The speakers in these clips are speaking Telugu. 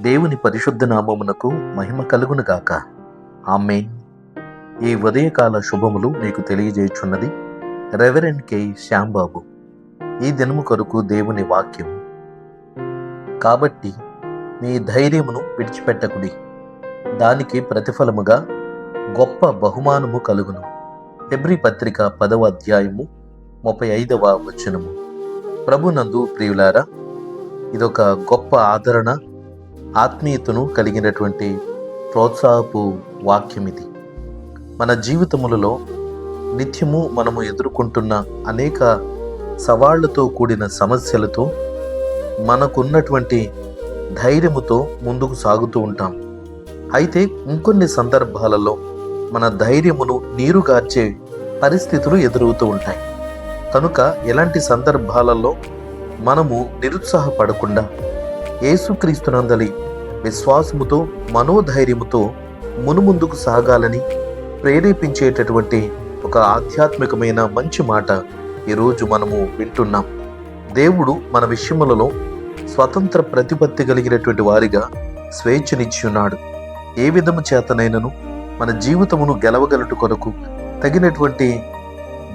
దేవుని పరిశుద్ధ నామమునకు మహిమ కలుగును గాక. ఆమేన్. ఈ ఉదయకాల శుభములు మీకు తెలియజేయుచున్నది రెవరెండ్ కె శ్యాంబాబు. ఈ దినము కొరకు దేవుని వాక్యం. కాబట్టి మీ ధైర్యమును విడిచిపెట్టకుడి, దానికి ప్రతిఫలముగా గొప్ప బహుమానము కలుగును. హెబ్రీ పత్రిక 10వ అధ్యాయము 35వ వచనము. ప్రభునందు ప్రియులారా, ఇదొక గొప్ప ఆదరణ, ఆత్మీయతను కలిగినటువంటి ప్రోత్సాహపు వాక్యం ఇది. మన జీవితములలో నిత్యము మనము ఎదుర్కొంటున్న అనేక సవాళ్లతో కూడిన సమస్యలతో మనకున్నటువంటి ధైర్యముతో ముందుకు సాగుతూ ఉంటాం. అయితే ఇంకొన్ని సందర్భాలలో మన ధైర్యమును నీరుగార్చే పరిస్థితులు ఎదురవుతూ ఉంటాయి. కనుక ఎలాంటి సందర్భాలలో మనము నిరుత్సాహపడకుండా యేసుక్రీస్తునందలి విశ్వాసముతో మనోధైర్యముతో మునుముందుకు సాగాలని ప్రేరేపించేటటువంటి ఒక ఆధ్యాత్మికమైన మంచి మాట ఈరోజు మనము వింటున్నాం. దేవుడు మన విషయములలో స్వతంత్ర ప్రతిపత్తి కలిగినటువంటి వారిగా స్వేచ్ఛనిచ్చి ఉన్నాడు. ఏ విధము చేతనైనను మన జీవితమును గెలవగలటు కొరకు తగినటువంటి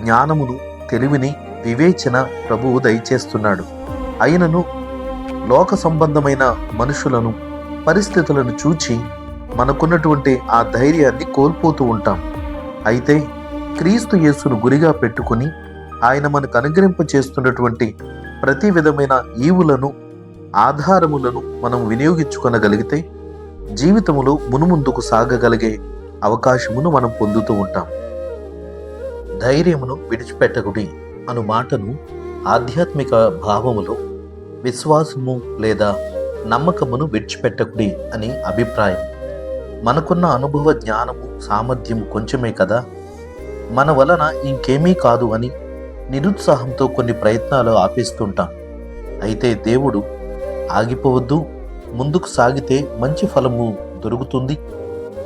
జ్ఞానమును, తెలివిని, వివేచన ప్రభువు దయచేస్తున్నాడు. అయినను లోక సంబంధమైన మనుషులను, పరిస్థితులను చూచి మనకున్నటువంటి ఆ ధైర్యాన్ని కోల్పోతూ ఉంటాం. అయితే క్రీస్తు యేసును గురిగా పెట్టుకుని ఆయన మనకు అనుగ్రహింప చేస్తున్నటువంటి ప్రతి విధమైన ఈవులను, ఆధారములను మనం వినియోగించుకొనగలిగితే జీవితములో మునుముందుకు సాగగలిగే అవకాశమును మనం పొందుతూ ఉంటాం. ధైర్యమును విడిచిపెట్టకుడి అను మాటను ఆధ్యాత్మిక భావములో విశ్వాసము లేదా నమ్మకమును విడిచిపెట్టకుడి అని అభిప్రాయం. మనకున్న అనుభవ, జ్ఞానము, సామర్థ్యము కొంచెమే కదా, మన వలన ఇంకేమీ కాదు అని నిరుత్సాహంతో కొన్ని ప్రయత్నాలు ఆపేస్తుంటాం. అయితే దేవుడు ఆగిపోవద్దు, ముందుకు సాగితే మంచి ఫలము దొరుకుతుంది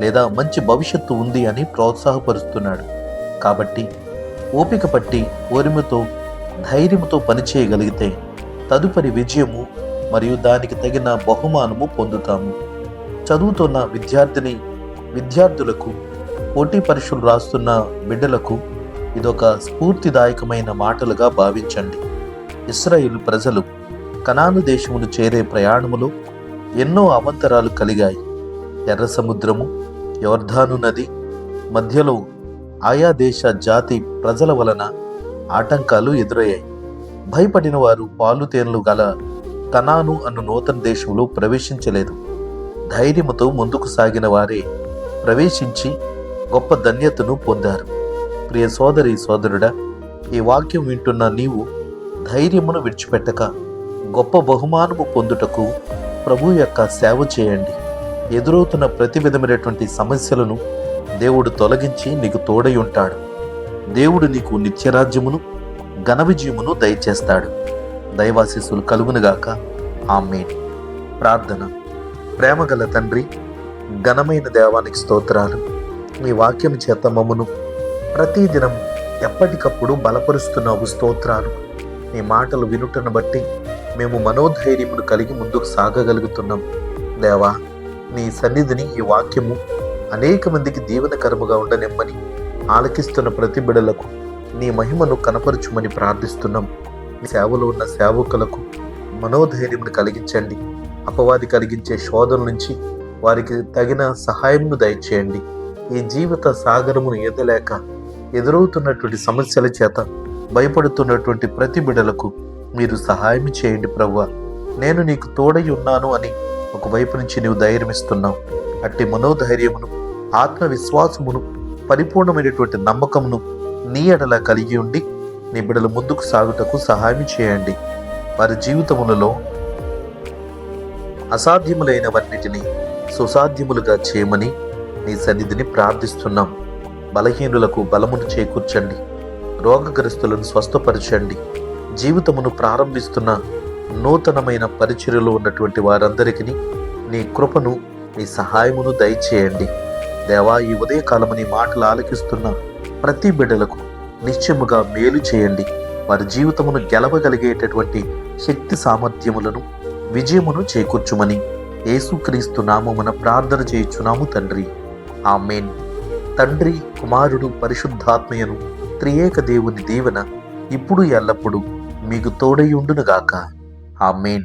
లేదా మంచి భవిష్యత్తు ఉంది అని ప్రోత్సాహపరుస్తున్నాడు. కాబట్టి ఓపిక పట్టి ఓరిమతో, ధైర్యముతో పనిచేయగలిగితే తదుపరి విజయము మరియు దానికి తగిన బహుమానము పొందుతాము. చదువుతున్న విద్యార్థులకు, పోటీ పరీక్షలు రాస్తున్న బిడ్డలకు ఇదొక స్ఫూర్తిదాయకమైన మాటలుగా భావించండి. ఇశ్రాయేలు ప్రజలు కనాను దేశమును చేరే ప్రయాణములో ఎన్నో అవాంతరాలు కలిగాయి. ఎర్ర సముద్రము, యొర్దాను నది మధ్యలో ఆయా దేశ జాతి ప్రజల వలన ఆటంకాలు ఎదురయ్యాయి. భయపడిన వారు పాలు తేనెలు గల కనాను అను నూతన దేశంలో ప్రవేశించలేదు. ధైర్యముతో ముందుకు సాగిన వారే ప్రవేశించి గొప్ప ధన్యతను పొందారు. ప్రియ సోదరి, సోదరుడా, ఈ వాక్యం వింటున్న నీవు ధైర్యమును విడిచిపెట్టక గొప్ప బహుమానము పొందుటకు ప్రభు యొక్క సేవ చేయండి. ఎదురవుతున్న ప్రతి విధమైనటువంటి సమస్యలను దేవుడు తొలగించి నీకు తోడై ఉంటాడు. దేవుడు నీకు నిత్యరాజ్యమును, ఘన విజయమును దయచేస్తాడు. దైవాశీస్సులు కలుగునుగాక. ఆమేన్. ప్రార్థన. ప్రేమగల తండ్రి, ఘనమైన దేవానికి స్తోత్రాలు. నీ వాక్యం చేత మమ్మను ప్రతిదినం ఎప్పటికప్పుడు బలపరుస్తున్నావు. స్తోత్రాలు. నీ మాటలు వినుటను బట్టి మేము మనోధైర్యమును కలిగి ముందుకు సాగగలుగుతున్నాం. దేవా, నీ సన్నిధిని ఈ వాక్యము అనేక మందికి దీవెనకరముగా ఉండనిమ్మని, ఆలకిస్తున్న ప్రతి బిడలకు నీ మహిమను కనపరచుమని ప్రార్థిస్తున్నాం. నీ సేవలో ఉన్న సేవకులకు మనోధైర్యమును కలిగించండి. అపవాది కలిగించే శోధన నుంచి వారికి తగిన సహాయమును దయచేయండి. ఈ జీవిత సాగరమును ఎదలేక ఎదురవుతున్నటువంటి సమస్యల చేత భయపడుతున్నటువంటి ప్రతి బిడలకు మీరు సహాయం చేయండి ప్రభువా. నేను నీకు తోడై ఉన్నాను అని ఒకవైపు నుంచి నీవు ధైర్యం ఇస్తున్నావు. అట్టి మనోధైర్యమును, ఆత్మవిశ్వాసమును, పరిపూర్ణమైనటువంటి నమ్మకమును నీ ఎడల కలిగి ఉండి నీ బిడ్డలు ముందుకు సాగుటకు సహాయం చేయండి. వారి జీవితములలో అసాధ్యములైనవన్నిటినీ సుసాధ్యములుగా చేయమని నీ సన్నిధిని ప్రార్థిస్తున్నాం. బలహీనులకు బలమును చేకూర్చండి. రోగగ్రస్తులను స్వస్థపరచండి. జీవితమును ప్రారంభిస్తున్న నూతనమైన పరిచర్యలో ఉన్నటువంటి వారందరికీ నీ కృపను, నీ సహాయమును దయచేయండి. దేవా, ఈ ఉదయకాలము నీ మాటలు ఆలకిస్తున్న ప్రతి బిడ్డలకు నిశ్చయముగా మేలు చేయండి. వారి జీవితమును గెలవగలిగేటటువంటి శక్తి సామర్థ్యములను, విజయమును చేకూర్చుమని యేసుక్రీస్తు నామమున ప్రార్థన చేయుచున్నాము తండ్రి. ఆమేన్. తండ్రి, కుమారుడు, పరిశుద్ధాత్మయను త్రియేక దేవుని దీవెన ఇప్పుడు ఎల్లప్పుడు మీకు తోడై ఉండునుగాక. ఆమేన్.